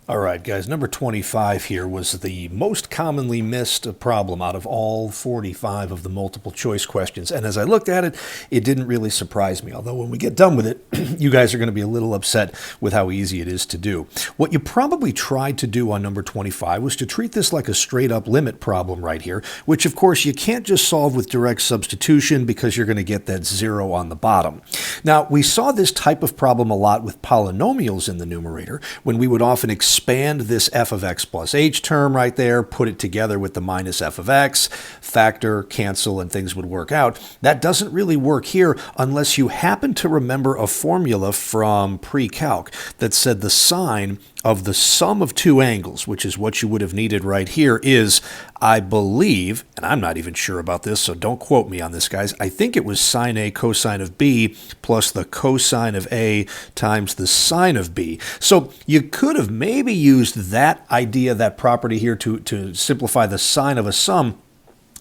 All right, guys, number 25 here was the most commonly missed problem out of all 45 of the multiple choice questions. And as I looked at it, it didn't really surprise me. Although when we get done with it, you guys are going to be a little upset with how easy it is to do. What you probably tried to do on number 25 was to treat this like a straight up limit problem right here, which of course you can't just solve with direct substitution because you're going to get that 0 on the bottom. Now, we saw this type of problem a lot with polynomials in the numerator when we would often expand this f of x plus h term right there, put it together with the minus f of x, factor, cancel, and things would work out. That doesn't really work here unless you happen to remember a formula from pre-calc that said the sine of the sum of two angles, which is what you would have needed right here, is, I believe, and I'm not even sure about this, so don't quote me on this, guys, I think it was sine A cosine of B plus the cosine of A times the sine of B. So you could have maybe used that idea, that property here to simplify the sine of a sum.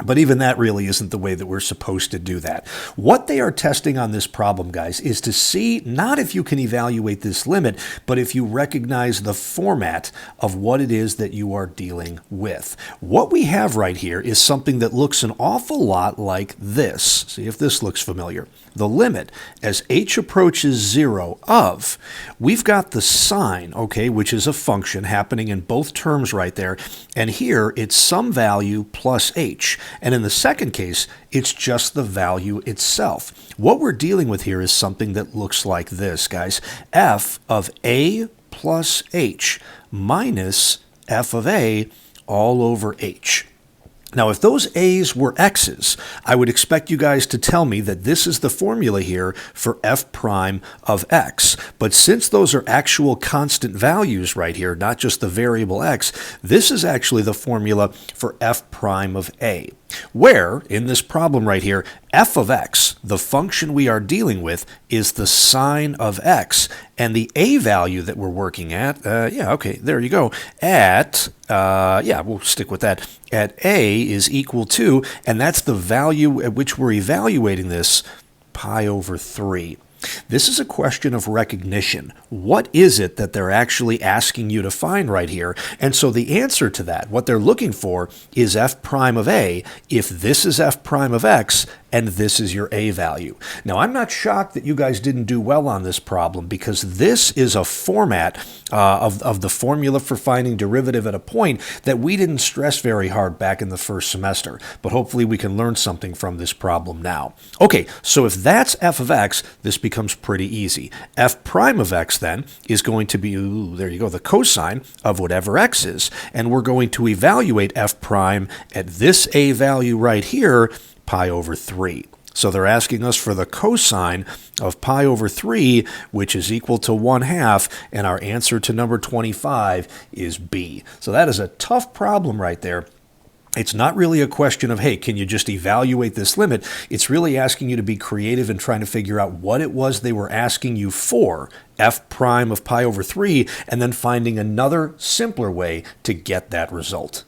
But even that really isn't the way that we're supposed to do that. What they are testing on this problem, guys, is to see not if you can evaluate this limit, but if you recognize the format of what it is that you are dealing with. What we have right here is something that looks an awful lot like this. See if this looks familiar. The limit as h approaches 0 of, we've got the sine, okay, which is a function happening in both terms right there. And here it's some value plus h. And in the second case, it's just the value itself. What we're dealing with here is something that looks like this, guys. F of a plus h minus f of a all over h. Now, if those a's were x's, I would expect you guys to tell me that this is the formula here for f prime of x. But since those are actual constant values right here, not just the variable x, this is actually the formula for f prime of a. Where, in this problem right here, f of x, the function we are dealing with, is the sine of x, and the a value that we're working at, there you go, we'll stick with that, at a is equal to, and that's the value at which we're evaluating this, pi over 3. This is a question of recognition. What is it that they're actually asking you to find right here? And so the answer to that, what they're looking for, is f prime of a if this is f prime of x and this is your a value. Now, I'm not shocked that you guys didn't do well on this problem because this is a format of the formula for finding derivative at a point that we didn't stress very hard back in the first semester. But hopefully we can learn something from this problem now. Okay, so if that's f of x, this becomes pretty easy. F prime of x then is going to be, there you go, the cosine of whatever x is. And we're going to evaluate f prime at this a value right here, pi over 3. So they're asking us for the cosine of pi over 3, which is equal to 1/2, and our answer to number 25 is B. So that is a tough problem right there. It's not really a question of, hey, can you just evaluate this limit? It's really asking you to be creative and trying to figure out what it was they were asking you for, f prime of pi over 3, and then finding another simpler way to get that result.